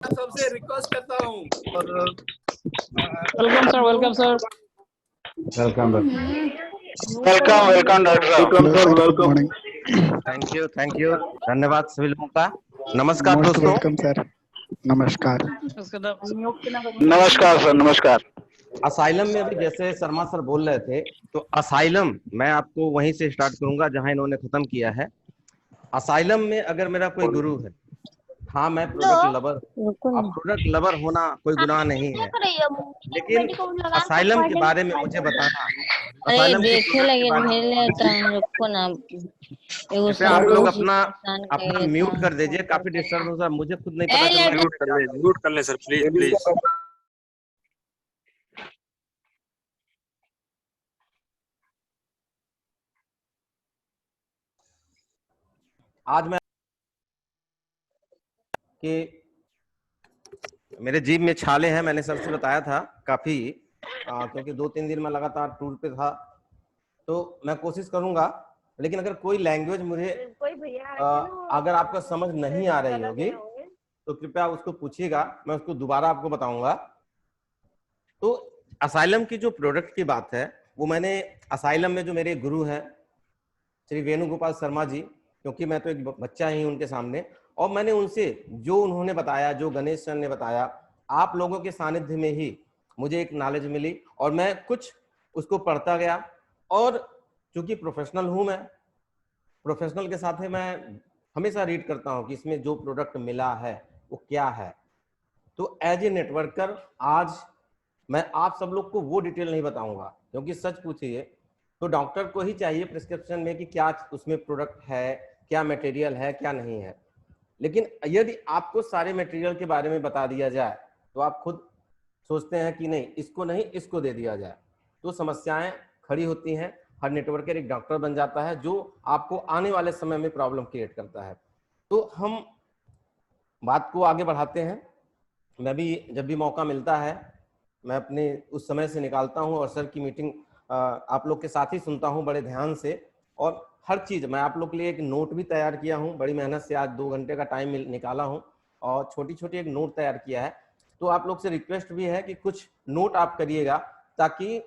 सबसे रिक्वेस्ट करता हूँ। Welcome sir, welcome sir. Welcome welcome doctor साहब। Welcome sir, welcome. Thank you धन्यवाद सभी लोगों का। नमस्कार दोस्तों। Welcome sir. नमस्कार। नमस्कार सर, नमस्कार। असाइलम में अभी जैसे शर्मा सर बोल रहे थे, तो असाइलम मैं आपको वहीं से स्टार्ट करूंगा जहां इन्होंने खत्म किया है। असाइलम में अगर मेरा कोई गुरु है, हाँ मैं प्रोडक्ट लवर, अब प्रोडक्ट लवर होना कोई गुनाह नहीं है, लेकिन असाइलम के बारे में मुझे बताना, असाइलम के प्रोडक्ट के बारे में कृपया आप लोग अपना म्यूट कर दीजिए। काफी डिस्टर्बेंस है, मुझे खुद नहीं पता चल रहा है। म्यूट कर ले सर, प्लीज प्लीज। आज मैं कि मेरे जीभ में छाले हैं, मैंने सबसे बताया था काफी, क्योंकि 2-3 दिन में लगातार टूर पे था, तो मैं कोशिश करूंगा। लेकिन अगर कोई लैंग्वेज मुझे अगर आपका समझ नहीं आ रही होगी तो कृपया उसको पूछिएगा, मैं उसको दोबारा आपको बताऊंगा। तो असाइलम की जो प्रोडक्ट की बात है, वो मैंने असाइलम में जो मेरे गुरु हैं श्री वेणुगोपाल शर्मा जी, क्योंकि मैं तो एक बच्चा ही उनके सामने, और मैंने उनसे जो उन्होंने बताया, जो गणेश सर ने बताया, आप लोगों के सानिध्य में ही मुझे एक नॉलेज मिली और मैं कुछ उसको पढ़ता गया। और चूंकि प्रोफेशनल हूं, मैं प्रोफेशनल के साथ ही मैं हमेशा रीड करता हूं कि इसमें जो प्रोडक्ट मिला है वो क्या है। तो एज ए नेटवर्कर आज मैं आप सब लोग को वो डिटेल नहीं बताऊंगा, क्योंकि सच पूछिए तो डॉक्टर को ही चाहिए प्रिस्क्रिप्शन में कि क्या उसमें प्रोडक्ट है, क्या मटेरियल है, क्या नहीं है। लेकिन यदि आपको सारे मटेरियल के बारे में बता दिया जाए तो आप खुद सोचते हैं कि नहीं, इसको नहीं, इसको दे दिया जाए, तो समस्याएं खड़ी होती हैं। हर नेटवर्कर एक डॉक्टर बन जाता है जो आपको आने वाले समय में प्रॉब्लम क्रिएट करता है। तो हम बात को आगे बढ़ाते हैं। मैं भी जब भी मौका मिलता है मैं अपने उस समय से निकालता हूं और सर की मीटिंग आप लोग के साथ ही सुनता हूं बड़े ध्यान से। और हर चीज मैं आप लोग के लिए एक नोट भी तैयार किया हूं, बड़ी मेहनत से आज 2 घंटे का टाइम निकाला हूं और छोटी छोटी एक नोट तैयार किया है। तो आप लोग से रिक्वेस्ट भी है कि कुछ नोट आप करिएगा, ताकि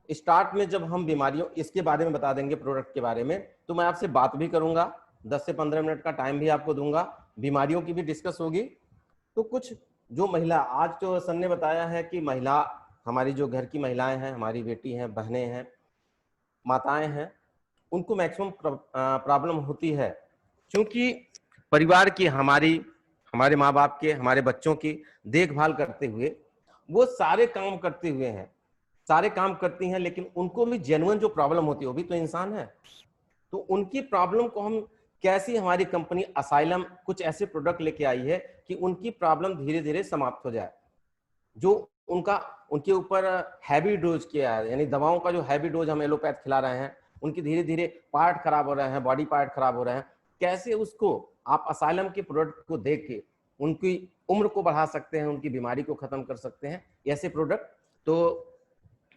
स्टार्ट में जब हम बीमारियों इसके बारे में बता देंगे, प्रोडक्ट के बारे में, तो मैं आपसे बात भी करूंगा, 10 से 15 मिनट का टाइम भी आपको दूंगा, बीमारियों की भी डिस्कस होगी। तो कुछ जो महिला, आज तो सर ने बताया है कि महिला, हमारी जो घर की महिलाएं हैं, हमारी बेटी हैं, बहनें हैं, माताएं हैं, उनको मैक्सिमम प्रॉब्लम होती है, क्योंकि परिवार की हमारे माँ बाप के, हमारे बच्चों की देखभाल करते हुए वो सारे काम करते हुए हैं, सारे काम करती हैं, लेकिन उनको भी जेन्युइन जो प्रॉब्लम होती है, वो भी तो इंसान है। तो उनकी प्रॉब्लम को हम कैसी, हमारी कंपनी असाइलम कुछ ऐसे प्रोडक्ट लेके आई है कि उनकी प्रॉब्लम धीरे धीरे समाप्त हो जाए। जो उनके ऊपर हैवी डोज किया है, यानी दवाओं का जो हैवी डोज हम एलोपैथ खिला रहे हैं, उनकी धीरे धीरे पार्ट खराब हो रहे हैं, बॉडी पार्ट खराब हो रहे हैं, कैसे उसको आप असाइलम के प्रोडक्ट को देख के उनकी उम्र को बढ़ा सकते हैं, उनकी बीमारी को खत्म कर सकते हैं, ऐसे प्रोडक्ट। तो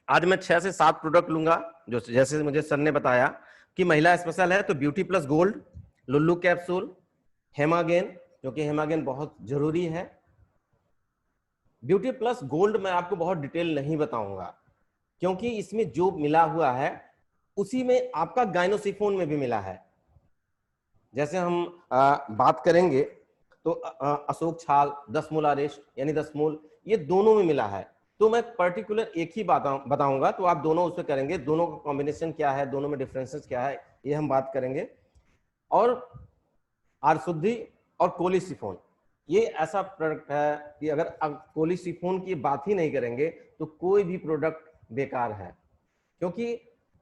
आज मैं 6 से 7 प्रोडक्ट लूंगा, जो जैसे मुझे सर ने बताया कि महिला स्पेशल है, तो beauty plus gold, Lulu capsule, हेमागेन, क्योंकि हेमागेन बहुत जरूरी है। ब्यूटी प्लस गोल्ड मैं आपको बहुत डिटेल नहीं बताऊंगा, क्योंकि इसमें जो मिला हुआ है उसी में आपका गाइनोसिफोन में भी मिला है। जैसे हम बात करेंगे तो अशोक छाल, 10 मूल अरेस्ट यानी 10 मूल, ये दोनों में मिला है। तो मैं पर्टिकुलर एक ही बात बताऊंगा, तो आप दोनों उस पर करेंगे, दोनों का कॉम्बिनेशन क्या है, दोनों में डिफरेंसेस क्या है, ये हम बात करेंगे। और आरशुद्धि और कोलिसिफोन, ये ऐसा प्रोडक्ट है कि अगर कोलिसिफोन की बात ही नहीं करेंगे तो कोई भी प्रोडक्ट बेकार है। क्योंकि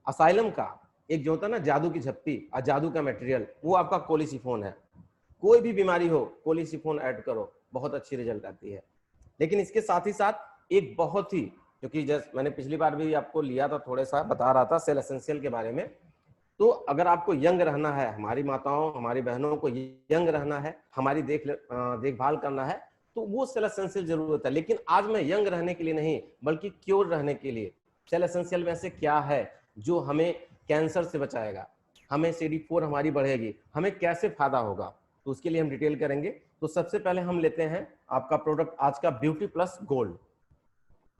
असाइलम का एक जो होता है ना जादू की झप्पी और जादू का मटेरियल, वो आपका कोलिसिफोन है। कोई भी बीमारी हो, कोलिसिफोन ऐड करो, बहुत अच्छी रिजल्ट आती है। लेकिन इसके साथ ही साथ एक बहुत ही, क्योंकि जैसे मैंने पिछली बार भी आपको लिया था, थोड़ा सा बता रहा था सेल एसेंशियल के बारे में, तो अगर आपको यंग रहना है, हमारी माताओं, हमारी बहनों को यंग रहना है, हमारी देखभाल करना है, तो वो सेल एसेंशियल जरूरत है। लेकिन आज मैं यंग रहने के लिए नहीं, बल्कि क्योर रहने के लिए सेल एसेंशियल में से क्या है जो हमें कैंसर से बचाएगा, हमें CD4 हमारी बढ़ेगी, हमें कैसे फायदा होगा, तो उसके लिए हम डिटेल करेंगे। तो सबसे पहले हम लेते हैं आपका प्रोडक्ट आज का ब्यूटी प्लस गोल्ड।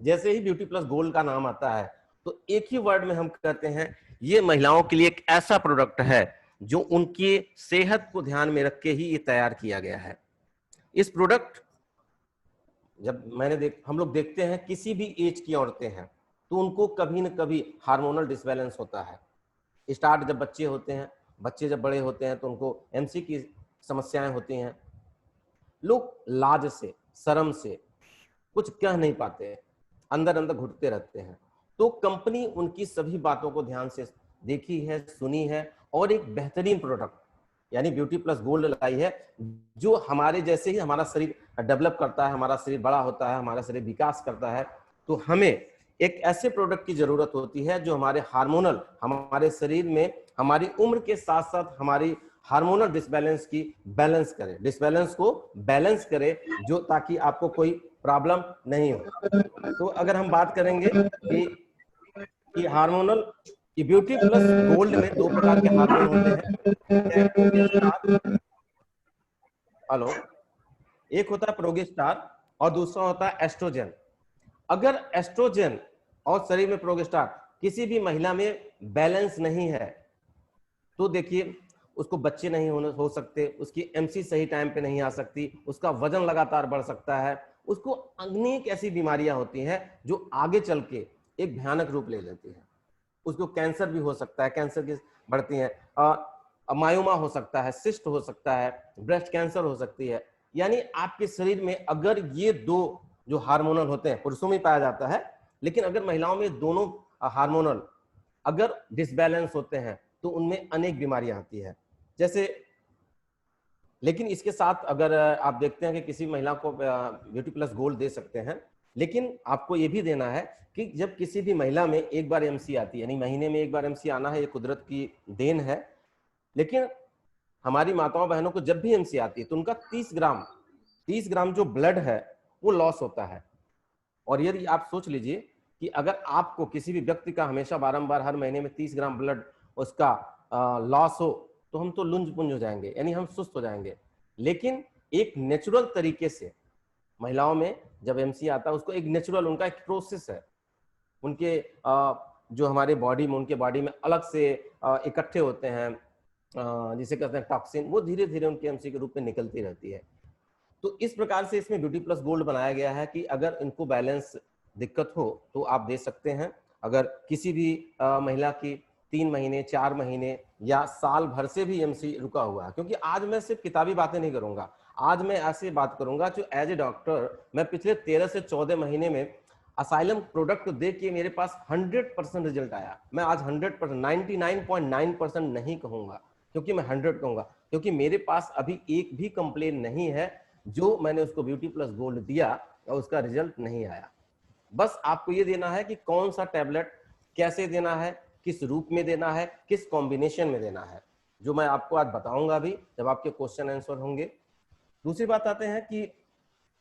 जैसे ही ब्यूटी प्लस गोल्ड का नाम आता है तो एक ही वर्ड में हम कहते हैं ये महिलाओं के लिए एक ऐसा प्रोडक्ट है जो उनकी सेहत को ध्यान में रख के ही ये तैयार किया गया है। इस प्रोडक्ट जब हम लोग देखते हैं किसी भी एज की औरतें हैं तो उनको कभी न कभी हार्मोनल डिसबैलेंस होता है। स्टार्ट जब बच्चे होते हैं, बच्चे जब बड़े होते हैं तो उनको एमसी की समस्याएं होती हैं। लोग लाज से, शर्म से कुछ कह नहीं पाते, अंदर अंदर घुटते रहते हैं। तो कंपनी उनकी सभी बातों को ध्यान से देखी है, सुनी है और एक बेहतरीन प्रोडक्ट यानी ब्यूटी प्लस गोल्ड लाई है जो हमारे जैसे ही हमारा शरीर डेवलप करता है, हमारा शरीर बड़ा होता है, हमारा शरीर विकास करता है, तो हमें एक ऐसे प्रोडक्ट की जरूरत होती है जो हमारे हार्मोनल, हमारे शरीर में हमारी उम्र के साथ साथ हमारी हार्मोनल डिसबैलेंस की बैलेंस करे, डिसबैलेंस को बैलेंस करे, जो ताकि आपको कोई प्रॉब्लम नहीं हो। तो अगर हम बात करेंगे कि हार्मोनल कि ब्यूटी प्लस गोल्ड में दो प्रकार के हार्मोन होते हैं। हेलो, एक होता है प्रोगेस्टेरोन और दूसरा होता है एस्ट्रोजन। अगर एस्ट्रोजन और शरीर में प्रोगेस्टेरोन किसी भी महिला में बैलेंस नहीं है तो देखिए उसको बच्चे नहीं हो सकते, उसकी एमसी सही टाइम पे नहीं आ सकती, उसका वजन लगातार बढ़ सकता है, उसको अनेक ऐसी बीमारियां होती हैं जो आगे चल के एक भयानक रूप ले लेती है। उसको कैंसर भी हो सकता है, कैंसर की बढ़ती है, मायोमा हो सकता है, सिस्ट हो सकता है, ब्रेस्ट कैंसर हो सकती है। यानी आपके शरीर में अगर ये दो जो हार्मोनल होते हैं, पुरुषों में पाया जाता है, लेकिन अगर महिलाओं में दोनों हार्मोनल अगर डिसबैलेंस होते हैं तो उनमें अनेक बीमारियां आती है। जैसे लेकिन इसके साथ अगर आप देखते हैं कि किसी महिला को ब्यूटी प्लस गोल्ड दे सकते हैं, लेकिन आपको ये भी देना है कि जब किसी भी महिला में एक बार एमसी आती है, यानी महीने में एक बार एमसी आना है, ये कुदरत की देन है, लेकिन हमारी माताओं बहनों को जब भी एमसी आती है तो उनका 30 ग्राम जो ब्लड है वो लॉस होता है। और यदि आप सोच लीजिए कि अगर आपको किसी भी व्यक्ति का हमेशा बारंबार हर महीने में 30 ग्राम ब्लड उसका लॉस हो तो हम तो लुंज पुंज हो जाएंगे, यानी हम सुस्त हो जाएंगे। लेकिन एक नेचुरल तरीके से महिलाओं में जब एमसी आता है उसको एक नेचुरल, उनका एक प्रोसेस है, उनके जो हमारे बॉडी में, उनके बॉडी में अलग से इकट्ठे होते हैं जिसे कहते हैं टॉक्सिन, वो धीरे धीरे उनके एमसी के रूप में निकलती रहती है। तो इस प्रकार से इसमें ब्यूटी प्लस गोल्ड बनाया गया है कि अगर इनको बैलेंस दिक्कत हो तो आप दे सकते हैं। अगर किसी भी महिला की 3 महीने, 4 महीने या साल भर से भी एमसी रुका हुआ है, क्योंकि आज मैं सिर्फ किताबी बातें नहीं करूंगा, आज मैं ऐसे बात करूंगा जो एज ए डॉक्टर मैं पिछले 13 से 14 महीने में असाइलम प्रोडक्ट देख के मेरे पास 100% रिजल्ट आया। मैं आज 100%, 99.9% नहीं कहूंगा, क्योंकि मैं 100 कहूंगा, क्योंकि मेरे पास अभी एक भी कंप्लेन नहीं है जो मैंने उसको ब्यूटी प्लस गोल्ड दिया और उसका रिजल्ट नहीं आया। बस आपको ये देना है कि कौन सा टैबलेट कैसे देना है, किस रूप में देना है, किस कॉम्बिनेशन में देना है, जो मैं आपको आज बताऊंगा भी जब आपके क्वेश्चन आंसर होंगे। दूसरी बात आते हैं कि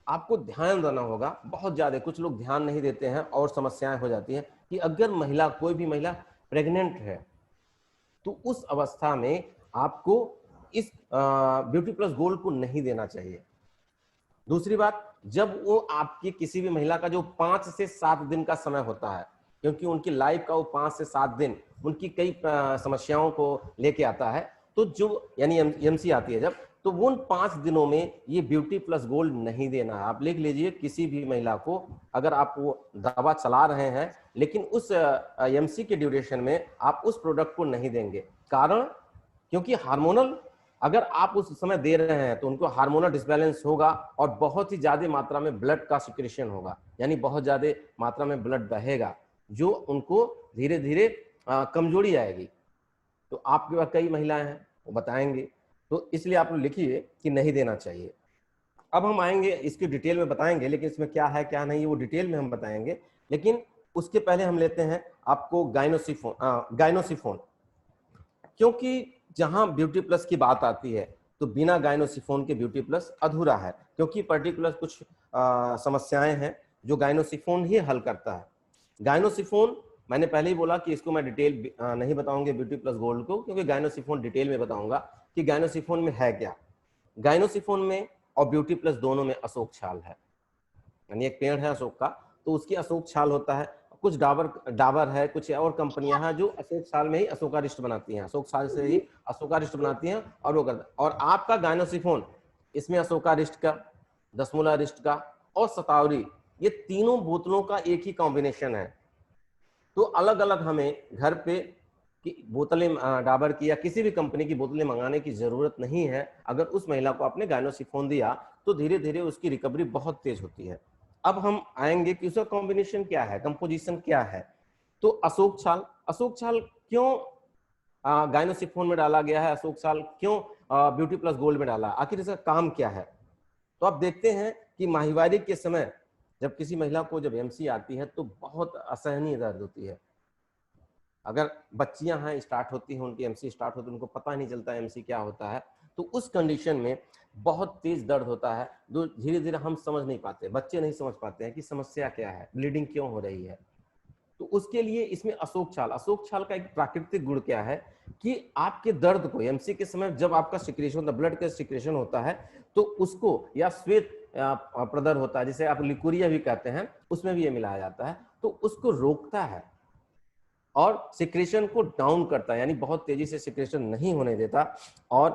आपको ध्यान देना होगा, बहुत ज्यादा कुछ लोग ध्यान नहीं देते हैं और समस्याएं हो जाती हैं कि अगर महिला, कोई भी महिला प्रेग्नेंट है तो उस अवस्था में आपको इस ब्यूटी प्लस गोल्ड को नहीं देना चाहिए। दूसरी बात, जब वो आपकी किसी भी महिला का जो 5 से 7 दिन का समय होता है, क्योंकि उनकी लाइफ का वो 5 से 7 दिन उनकी कई समस्याओं को लेके आता है, तो जो यानी एमसी आती है जब, तो वो उन 5 दिनों में ये ब्यूटी प्लस गोल्ड नहीं देना है। आप लिख लीजिए, किसी भी महिला को अगर आप वो दवा चला रहे हैं लेकिन उस एमसी के ड्यूरेशन में आप उस प्रोडक्ट को नहीं देंगे। कारण, क्योंकि हार्मोनल अगर आप उस समय दे रहे हैं तो उनको हार्मोनल डिसबैलेंस होगा और बहुत ही ज्यादा मात्रा में ब्लड का सिक्रेशन होगा, यानी बहुत ज्यादा मात्रा में ब्लड बहेगा, जो उनको धीरे धीरे कमजोरी आएगी। तो आपके पास कई महिलाएं हैं, वो बताएंगे, तो इसलिए आप लिखिए कि नहीं देना चाहिए। अब हम आएंगे इसकी डिटेल में बताएंगे, लेकिन इसमें क्या है क्या नहीं वो डिटेल में हम बताएंगे, लेकिन उसके पहले हम लेते हैं आपको गायनोसिफोन, क्योंकि जहां ब्यूटी प्लस की बात आती है तो बिना गायनोसिफोन के ब्यूटी प्लस अधूरा है, क्योंकि पर्टिकुलर कुछ समस्याएं हैं जो गायनोसिफोन ही हल करता है। गायनोसिफोन मैंने पहले ही बोला कि इसको मैं डिटेल नहीं बताऊंगे ब्यूटी प्लस गोल्ड को, क्योंकि गायनोसिफोन डिटेल में बताऊंगा कि गायनोसिफोन में है क्या। गायनोसिफोन में और ब्यूटी प्लस दोनों में अशोक छाल है, यानी एक पेड़ है अशोक का तो उसकी अशोक छाल होता है। कुछ डाबर है, कुछ और कंपनियां हैं जो अशोक छाल में ही अशोकारिष्ट बनाती हैं, अशोक छाल से ही अशोकारिष्ट बनाती हैं और वो करता है। और आपका गायनोसिफोन इसमें अशोकारिष्ट का, दसमूलारिष्ट का और शतावरी, ये तीनों बोतलों का एक ही कॉम्बिनेशन है। तो अलग अलग हमें घर पे कि बोतलें डाबर की या किसी भी कंपनी की बोतलें मंगाने की जरूरत नहीं है। अगर उस महिला को आपने गायनोसिफोन दिया तो धीरे धीरे उसकी रिकवरी बहुत तेज होती है। अब हम आएंगे कि उसका कॉम्बिनेशन क्या है, कंपोजिशन क्या है। तो अशोक छाल, अशोक छाल क्यों गायनोसिफोन में डाला गया है, अशोक छाल क्यों ब्यूटी प्लस गोल्ड में डाला, आखिर इसका काम क्या है। तो आप देखते हैं कि माहिवारी के समय जब किसी महिला को जब एमसी आती है तो बहुत असहनीय दर्द होती है। अगर बच्चियां हैं स्टार्ट होती हैं, उनकी एमसी स्टार्ट होती है, उनको पता नहीं चलता एमसी क्या होता है। तो उस कंडीशन में बहुत तेज दर्द होता है जो धीरे धीरे हम समझ नहीं पाते, बच्चे नहीं समझ पाते हैं कि समस्या क्या है, ब्लीडिंग क्यों हो रही है। तो उसके लिए इसमें अशोक छाल, अशोक छाल का एक प्राकृतिक गुण क्या है कि आपके दर्द को एमसी के समय जब आपका सिक्रेशन होता है, ब्लड का सिक्रेशन होता है तो उसको, या श्वेत प्रदर होता है जिसे आप लिकुरिया भी कहते हैं, उसमें भी ये मिलाया जाता है, तो उसको रोकता है और सिक्रेशन को डाउन करता है, यानी बहुत तेजी से सिक्रेशन नहीं होने देता। और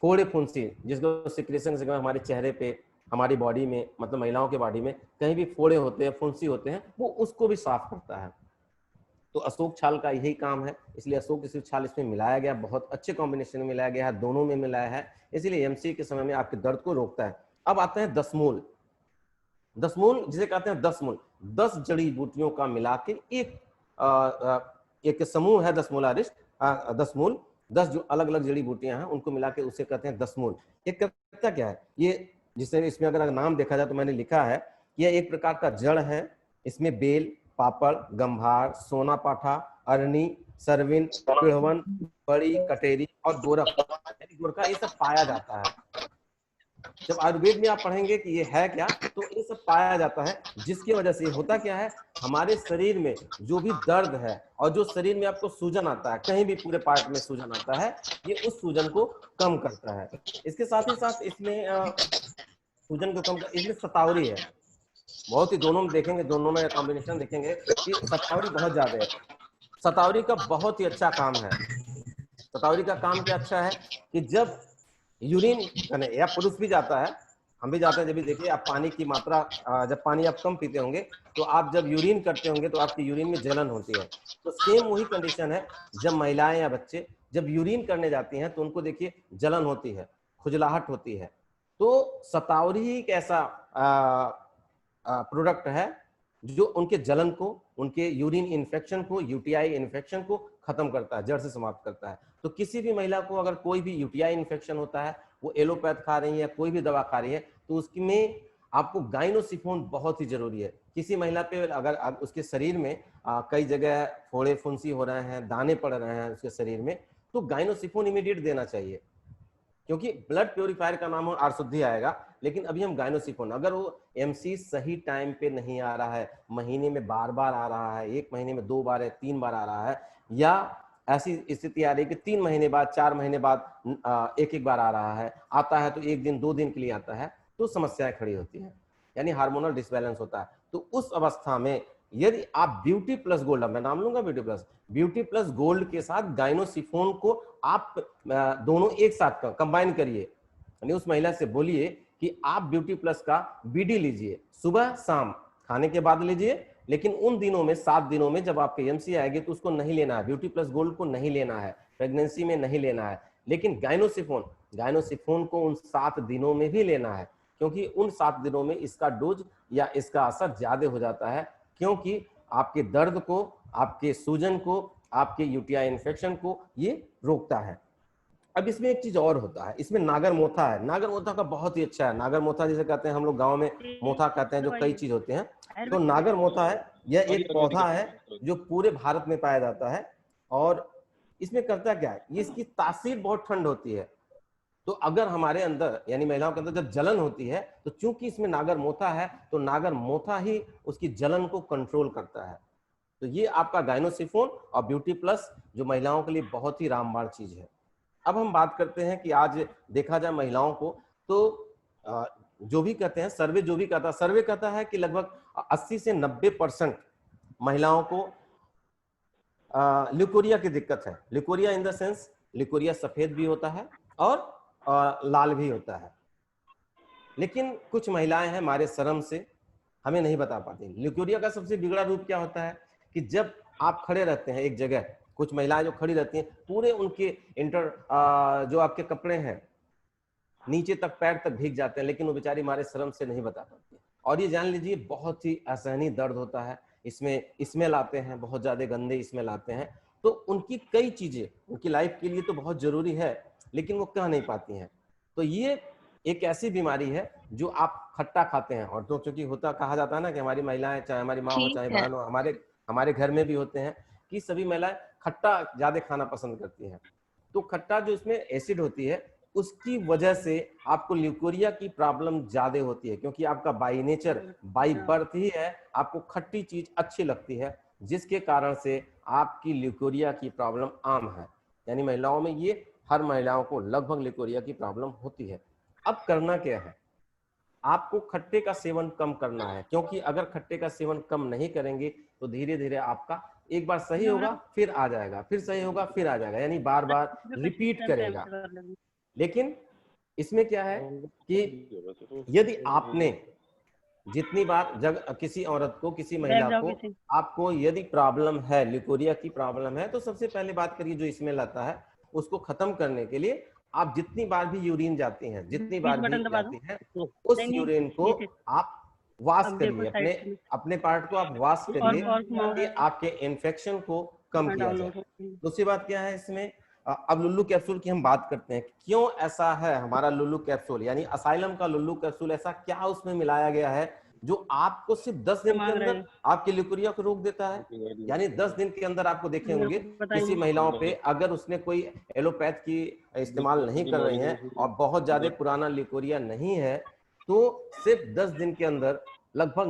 फोड़े फुंसी, जिसको सिक्रेशन से हमारे चेहरे पे, हमारी बॉडी में, मतलब महिलाओं के बॉडी में कहीं भी फोड़े होते हैं, फुंसी होते हैं, वो उसको भी साफ करता है। तो अशोक छाल का यही काम है, इसलिए अशोक छाल इसमें मिलाया गया, बहुत अच्छे कॉम्बिनेशन में मिलाया गया है, दोनों में मिलाया है, इसलिए एमसी के समय में आपके दर्द को रोकता है। अब आते हैं दसमूल, दसमूल जिसे कहते हैं 10 मूल, 10 जड़ी बूटियों का मिला के एक समूह है दसमूलारिष्ट, 10 मूल, 10 जो अलग अलग जड़ी बूटियां हैं उनको मिला के उसे कहते हैं 10 मूल। एक करता क्या है ये, जिसे इसमें अगर नाम देखा जाए तो मैंने लिखा है, यह एक प्रकार का जड़ है, इसमें बेल, पापड़, गंभार, सोना पाठा, अरनी, सरविन, पिड़वन, बड़ी, कटेरी और गोरख, गोरखा, ये सब पाया जाता है। जब आयुर्वेद में आप पढ़ेंगे कि ये है क्या, तो ये सब पाया जाता है, जिसकी वजह से होता क्या है, हमारे शरीर में जो भी दर्द है और जो शरीर में आपको सूजन आता है, कहीं भी पूरे पार्ट में सूजन आता है, ये उस सूजन को कम करता है। इसके साथ ही साथ इसमें सूजन को कम कर, इसमें शतावरी है, बहुत ही, दोनों में देखेंगे, दोनों में कॉम्बिनेशन देखेंगे कि शतावरी बहुत ज्यादा है। शतावरी का बहुत ही अच्छा काम है। शतावरी का काम क्या अच्छा है कि जब यूरिन करने, या पुरुष भी जाता है, हम भी जाते हैं, जब भी देखिए आप पानी की मात्रा, जब पानी आप कम पीते होंगे तो आप जब यूरिन करते होंगे तो आपकी यूरिन में जलन होती है। तो सेम वही कंडीशन है, जब महिलाएं या बच्चे जब यूरिन करने जाती हैं तो उनको देखिए जलन होती है, खुजलाहट होती है। तो शतावरी ही एक ऐसा प्रोडक्ट है जो उनके जलन को, उनके यूरिन इन्फेक्शन को, यूटीआई इन्फेक्शन को खत्म करता है, जड़ से समाप्त करता है। तो किसी भी महिला को अगर कोई भी यूटीआई इन्फेक्शन होता है, वो एलोपैथ खा रही है, कोई भी दवा खा रही है, तो उसमें आपको गाइनोसिफोन बहुत ही जरूरी है। किसी महिला पे अगर उसके शरीर में कई जगह फोड़े फुंसी हो रहे हैं, दाने पड़ रहे हैं उसके शरीर में, तो गाइनोसिफोन इमीडिएट देना चाहिए, क्योंकि ब्लड प्योरीफायर का नाम हो आरशुद्धि आएगा, लेकिन अभी हम गाइनोसिफोन, अगर वो एमसी सही टाइम पे नहीं आ रहा है, महीने में बार बार आ रहा है, एक महीने में 2 बार या 3 बार आ रहा है, या ऐसी स्थिति आ रही है कि 3 महीने बाद, 4 महीने बाद एक एक बार आ रहा है, आता है तो 1 दिन 2 दिन के लिए आता है, तो समस्याएं खड़ी होती हैं, यानी हार्मोनल डिसबैलेंस होता है। तो उस अवस्था में यदि आप ब्यूटी प्लस गोल्ड, मैं नाम लूंगा ब्यूटी प्लस गोल्ड के साथ गाइनोसिफोन को आप दोनों एक साथ कंबाइन करिए, यानी उस महिला से बोलिए कि आप ब्यूटी प्लस का बीडी लीजिए, सुबह शाम खाने के बाद लीजिए, लेकिन उन दिनों में, 7 दिनों में जब आपके एमसी आएगी तो उसको नहीं लेना है, ब्यूटी प्लस गोल्ड को नहीं लेना है, प्रेगनेंसी में नहीं लेना है, लेकिन गाइनोसिफोन को उन 7 दिनों में भी लेना है, क्योंकि उन 7 दिनों में इसका डोज या इसका असर ज्यादा हो जाता है, क्योंकि आपके दर्द को, आपके सूजन को, आपके यूटीआई इन्फेक्शन को ये रोकता है। अब इसमें एक चीज और होता है, इसमें नागर मोथा है, नागर मोथा का बहुत ही अच्छा है, नागर मोथा जिसे कहते हैं हम लोग गांव में मोथा कहते हैं, जो कई चीज होते हैं, तो नागर मोथा है, यह एक पौधा है जो पूरे भारत में पाया जाता है। और इसमें करता क्या है, ये इसकी तासीर बहुत ठंड होती है, तो अगर हमारे अंदर, यानी महिलाओं के अंदर जब जलन होती है, तो चूंकि इसमें नागर मोथा है, तो नागर मोथा ही उसकी जलन को कंट्रोल करता है। तो ये आपका गाइनोसिफोन और ब्यूटी प्लस जो महिलाओं के लिए बहुत ही रामबाण चीज है। अब हम बात करते हैं कि आज देखा जाए महिलाओं को, तो जो भी कहते हैं सर्वे, जो भी कहता है सर्वे कहता है कि लगभग 80 से 90% महिलाओं को ल्यूकोरिया की दिक्कत है। Leucorrhoea in the sense, leucorrhoea सफेद भी होता है और लाल भी होता है। लेकिन कुछ महिलाएं हैं हमारे शर्म से हमें नहीं बता पाती। ल्यूकोरिया का सबसे बिगड़ा रूप क्या होता है कि जब आप खड़े रहते हैं एक जगह, कुछ महिलाएं जो खड़ी रहती हैं पूरे उनके जो आपके कपड़े हैं नीचे तक, पैर तक भीग जाते हैं, लेकिन वो बेचारी हमारे शर्म से नहीं बता पाती। और ये जान लीजिए बहुत ही असहनीय दर्द होता है, इसमें स्मेल आते हैं, बहुत ज्यादा गंदे स्मेल आते हैं। तो उनकी कई चीजें उनकी लाइफ के लिए तो बहुत जरूरी है, लेकिन वो कह नहीं पाती हैं। तो ये एक ऐसी बीमारी है जो आप खट्टा खाते हैं, और तो चूंकि होता कहा जाता है ना कि हमारी महिलाएं, चाहे हमारी माँ हो चाहे बहन हो, हमारे घर में भी होते हैं कि सभी महिलाएं खट्टा ज्यादा खाना पसंद करती हैं। तो खट्टा जो इसमें एसिड होती है उसकी वजह से आपको ल्यूकोरिया की प्रॉब्लम ज्यादा होती है, क्योंकि आपका बाई नेचर, बाई बर्थ ही है, आपको खट्टी चीज अच्छी लगती है, जिसके कारण से आपकी ल्यूकोरिया की प्रॉब्लम आम है। यानी महिलाओं में ये, हर महिलाओं को लगभग ल्यूकोरिया की प्रॉब्लम होती है। अब करना क्या है, आपको खट्टे का सेवन कम करना है, क्योंकि अगर खट्टे का सेवन कम नहीं करेंगे तो धीरे धीरे आपका एक बार सही होगा फिर आ जाएगा, फिर सही होगा फिर आ जाएगा, यानी बार बार रिपीट करेगा। लेकिन इसमें क्या है कि यदि आपने जितनी बार जब किसी औरत को, किसी महिला को, आपको यदि प्रॉब्लम है, ल्यूकोरिया की प्रॉब्लम है, तो सबसे पहले बात करिए जो स्मेल आता है उसको खत्म करने के लिए आप जितनी बार भी यूरिन जाती हैं, जितनी बार भी जाती हैं, उस यूरिन को आप वॉश करिए, अपने पार्ट को आप वॉश करिए ताकि आपके इन्फेक्शन को कम किया जाए। दूसरी बात क्या है इसमें, अब लुल्लू कैप्सूल की हम बात करते हैं। क्यों ऐसा है हमारा लुल्लू कैप्सूल, यानी असाइलम का लुल्लू कैप्सूल, ऐसा क्या उसमें मिलाया गया है जो आपको सिर्फ 10 दिन के अंदर आपके ल्यूकोरिया को रोक देता है? यानी 10 दिन के अंदर आपको देखे होंगे किसी महिलाओं पे, अगर उसने कोई एलोपैथ की इस्तेमाल नहीं कर रही हैं और बहुत ज्यादा पुराना ल्यूकोरिया नहीं है, तो सिर्फ 10 दिन के अंदर लगभग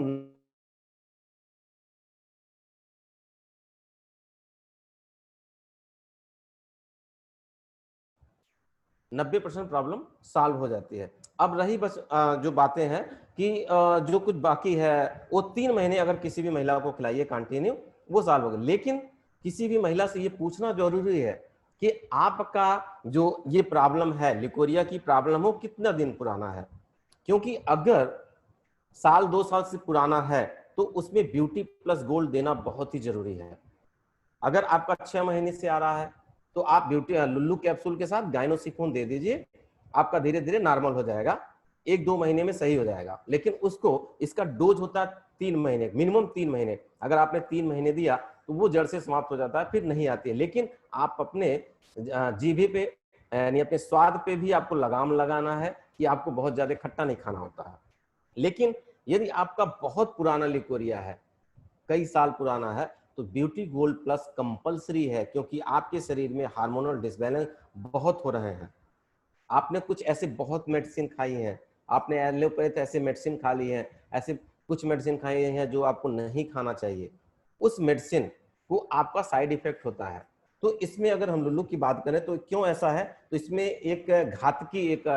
90% प्रॉब्लम सॉल्व हो जाती है। अब रही बस जो बातें हैं कि जो कुछ बाकी है वो 3 महीने अगर किसी भी महिला को खिलाइए कंटिन्यू, वो सॉल्व होगा। लेकिन किसी भी महिला से ये पूछना जरूरी है कि आपका जो ये प्रॉब्लम है, ल्यूकोरिया की प्रॉब्लम हो, कितना दिन पुराना है। क्योंकि अगर साल 2 साल से पुराना है तो उसमें ब्यूटी प्लस गोल्ड देना बहुत ही जरूरी है। अगर आपका 6 महीने से आ रहा है तो आप ब्यूटी लुल्लू कैप्सूल के साथ गाइनोसिफोन दे दीजिए, आपका धीरे धीरे नॉर्मल हो जाएगा, 1-2 महीने में सही हो जाएगा। लेकिन उसको, इसका डोज होता है 3 महीने, मिनिमम 3 महीने। अगर आपने 3 महीने दिया तो वो जड़ से समाप्त हो जाता है, फिर नहीं आती है। लेकिन आप अपने जीभे पे यानी अपने स्वाद पे भी आपको लगाम लगाना है कि आपको बहुत ज्यादा खट्टा नहीं खाना होता है। लेकिन यदि आपका बहुत पुराना ल्यूकोरिया है, कई साल पुराना है, तो ब्यूटी गोल्ड प्लस कंपलसरी है, क्योंकि आपके शरीर में हार्मोनल डिसबैलेंस बहुत हो रहे हैं। आपने कुछ ऐसे बहुत मेडिसिन खाई हैं, आपने एलोपैथ ऐसे मेडिसिन खा ली है, ऐसे कुछ मेडिसिन खाई हैं जो आपको नहीं खाना चाहिए। उस मेडिसिन को आपका साइड इफेक्ट होता है। तो इसमें अगर हम लुल्लू की बात करें तो क्यों ऐसा है, तो इसमें एक घातकी, एक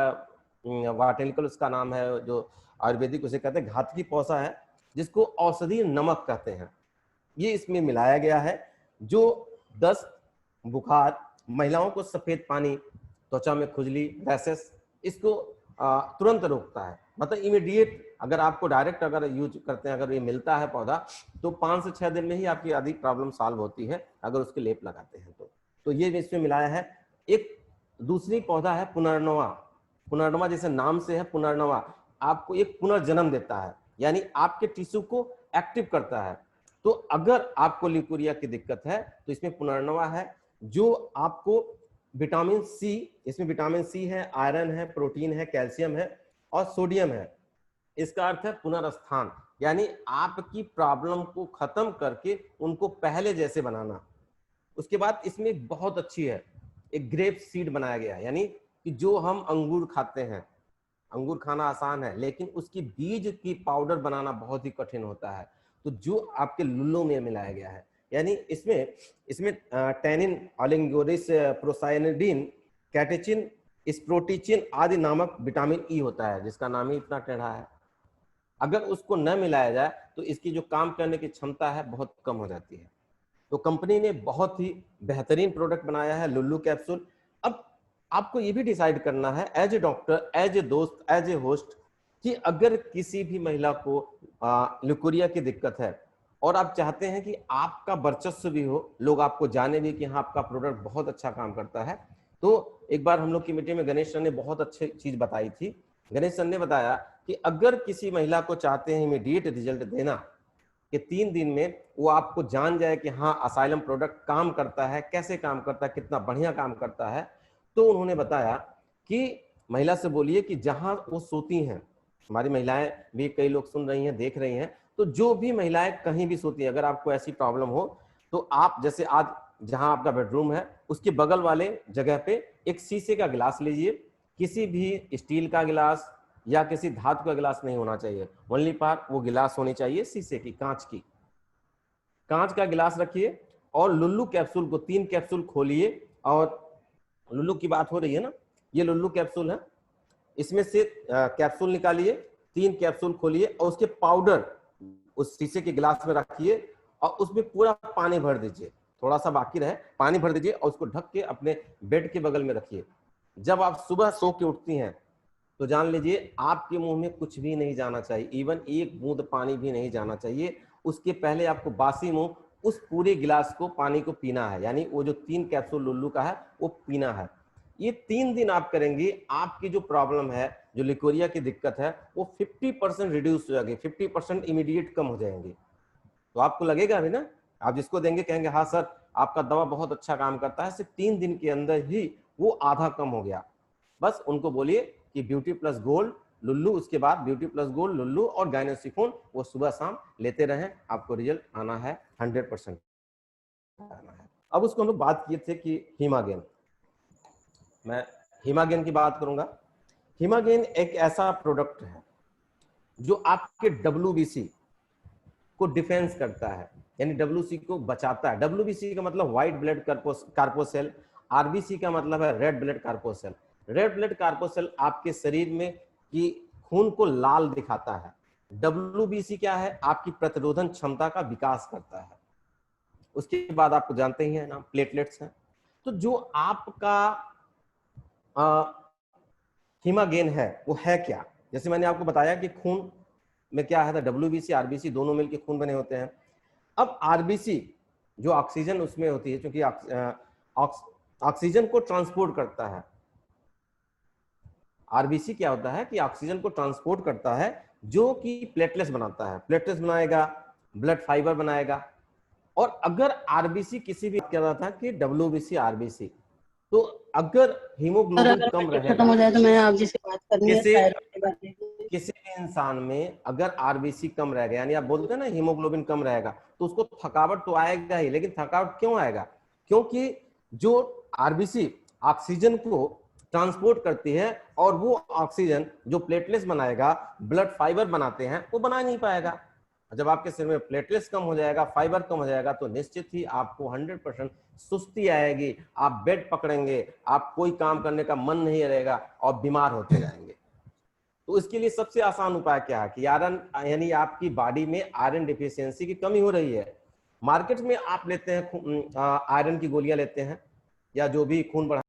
वाटेलिकल उसका नाम है, जो आयुर्वेदिक उसे कहते हैं घातकी पौधा है, जिसको औषधीय नमक कहते हैं। ये इसमें मिलाया गया है जो दस्त, बुखार, महिलाओं को सफेद पानी, त्वचा में खुजली, रैशेस, इसको तुरंत रोकता है। मतलब इमीडिएट, अगर आपको डायरेक्ट अगर यूज करते हैं, अगर ये मिलता है पौधा, तो 5 से 6 दिन में ही आपकी आधी प्रॉब्लम सॉल्व होती है अगर उसके लेप लगाते हैं तो ये इसमें मिलाया है। एक दूसरी पौधा है पुनर्नवा। पुनर्नवा जैसे नाम से है, पुनर्नवा आपको एक पुनर्जन्म देता है, यानी आपके टिश्यू को एक्टिव करता है। तो अगर आपको ल्यूकोरिया की दिक्कत है तो इसमें पुनर्नवा है, जो आपको विटामिन सी, इसमें विटामिन सी है, आयरन है, प्रोटीन है, कैल्शियम है और सोडियम है। इसका अर्थ है पुनर्स्थान, यानी आपकी प्रॉब्लम को खत्म करके उनको पहले जैसे बनाना। उसके बाद इसमें बहुत अच्छी है, एक ग्रेप सीड बनाया गया है, यानी कि जो हम अंगूर खाते हैं, अंगूर खाना आसान है लेकिन उसकी बीज की पाउडर बनाना बहुत ही कठिन होता है। तो जो आपके लुल्लू में मिलाया गया है, यानी इसमें टैनिन, ऑलिगोरिस, प्रोसाइनिडीन, कैटेचिन स्प्रोटीचिन आदि नामक विटामिन ई होता है, जिसका नाम ही इतना टेढ़ा है। अगर उसको न मिलाया जाए तो इसकी जो काम करने की क्षमता है बहुत कम हो जाती है। तो कंपनी ने बहुत ही बेहतरीन प्रोडक्ट बनाया है लुल्लू कैप्सूल। अब आपको ये भी डिसाइड करना है as a doctor, as a दोस्त, एज ए होस्ट, कि अगर किसी भी महिला को ल्यूकोरिया की दिक्कत है और आप चाहते हैं कि आपका वर्चस्व भी हो, लोग आपको जाने भी कि हाँ आपका प्रोडक्ट बहुत अच्छा काम करता है, तो एक बार हम लोग की मीटिंग में गणेश सर ने बहुत अच्छी चीज बताई थी। गणेश सर ने बताया कि अगर किसी महिला को चाहते हैं इमीडिएट रिजल्ट देना, कि 3 दिन में वो आपको जान जाए कि हाँ असाइलम प्रोडक्ट काम करता है, कैसे काम करता है, कितना बढ़िया काम करता है, तो उन्होंने बताया कि महिला से बोलिए कि जहां वो सोती हैं, हमारी महिलाएं भी कई लोग सुन रही हैं, देख रही हैं, तो जो भी महिलाएं कहीं भी सोती हैं, अगर आपको ऐसी प्रॉब्लम हो तो आप जैसे आज जहां आपका बेडरूम है उसके बगल वाले जगह पे एक शीशे का गिलास लीजिए, किसी भी स्टील का गिलास या किसी धातु का गिलास नहीं होना चाहिए, ओनली पार वो गिलास होनी चाहिए शीशे की, कांच का गिलास रखिए और लुल्लू कैप्सूल को 3 कैप्सूल खोलिए, और लुल्लू की बात हो रही है ना, ये लुल्लू कैप्सूल है, इसमें से कैप्सूल निकालिए, 3 कैप्सूल खोलिए और उसके पाउडर उस शीशे के गिलास में रखिए और उसमें पूरा पानी भर दीजिए, थोड़ा सा बाकी रहे पानी भर दीजिए और उसको ढक के अपने बेड के बगल में रखिए। जब आप सुबह सो के उठती हैं तो जान लीजिए आपके मुंह में कुछ भी नहीं जाना चाहिए, इवन एक बूंद पानी भी नहीं जाना चाहिए। उसके पहले आपको बासी मुंह उस पूरे गिलास को पानी को पीना है, यानी वो जो 3 कैप्सूल लुल्लू का है वो पीना है। ये 3 दिन आप करेंगे, आपकी जो प्रॉब्लम है, जो लिकोरिया की दिक्कत है, वो 50% रिड्यूस हो जाएगी, 50% इमीडिएट कम हो जाएंगे। तो आपको लगेगा भी ना, आप जिसको देंगे कहेंगे हाँ सर आपका दवा बहुत अच्छा काम करता है, सिर्फ 3 दिन के अंदर ही वो आधा कम हो गया। बस उनको बोलिए कि ब्यूटी प्लस गोल्ड लुल्लू, उसके बाद ब्यूटी प्लस गोल्ड लुल्लू और गायनोसिफोन वो सुबह शाम लेते रहें, आपको रिजल्ट आना है 100% आना है। अब उसको हम लोग बात किए थे कि हीमागेन, मैं हीमागेन की बात करूंगा। हीमागेन एक ऐसा प्रोडक्ट है जो आपके WBC को डिफेंस करता है, यानी WBC को बचाता है। WBC का मतलब व्हाइट ब्लड कार्पोसेल, RBC का मतलब है रेड ब्लड कार्पोसेल। रेड ब्लड कार्पोसेल आपके शरीर में की खून को लाल दिखाता है। WBC क्या है? आपकी प्रतिरोधन क्षमता का विकास करता है। उसके बाद आपको जानते ही हैं ना, प्लेटलेट्स हैं। तो जो आपका हीमागेन है वो है क्या? जैसे मैंने आपको बताया कि खून में क्या है, WBC RBC दोनों मिलकर खून बने होते हैं। अब RBC जो ऑक्सीजन उसमें होती है, क्योंकि ऑक्सीजन को ट्रांसपोर्ट करता है। RBC क्या होता है कि ऑक्सीजन को ट्रांसपोर्ट करता है, जो कि प्लेटलेट्स बनाता है, प्लेटलेट्स बनाएगा, ब्लड फाइबर बनाएगा। और अगर RBC किसी भी कह रहा था कि WBC RBC, तो अगर हीमोग्लोबिन कम रहेगा, खत्म हो जाए तो मैं आप जी से बात करनी है किसी भी इंसान में अगर RBC कम रहेगा, यानी आप बोलते हैं ना हीमोग्लोबिन कम रहेगा, तो उसको थकावट तो आएगा ही। लेकिन थकावट क्यों आएगा? क्योंकि जो RBC ऑक्सीजन को ट्रांसपोर्ट करती है और वो ऑक्सीजन जो प्लेटलेट्स बनाएगा, ब्लड फाइबर बनाते हैं, वो बना नहीं पाएगा। जब आपके शरीर में प्लेटलेट्स कम हो जाएगा, फाइबर कम हो जाएगा, तो निश्चित ही आपको 100% सुस्ती आएगी, आप बेड पकड़ेंगे, आप कोई काम करने का मन नहीं रहेगा और बीमार होते जाएंगे। तो इसके लिए सबसे आसान उपाय क्या है कि आयरन, यानी आपकी बॉडी में आयरन डिफिशियंसी की कमी हो रही है। मार्केट में आप लेते हैं आयरन की गोलियां लेते हैं या जो भी खून बढ़ा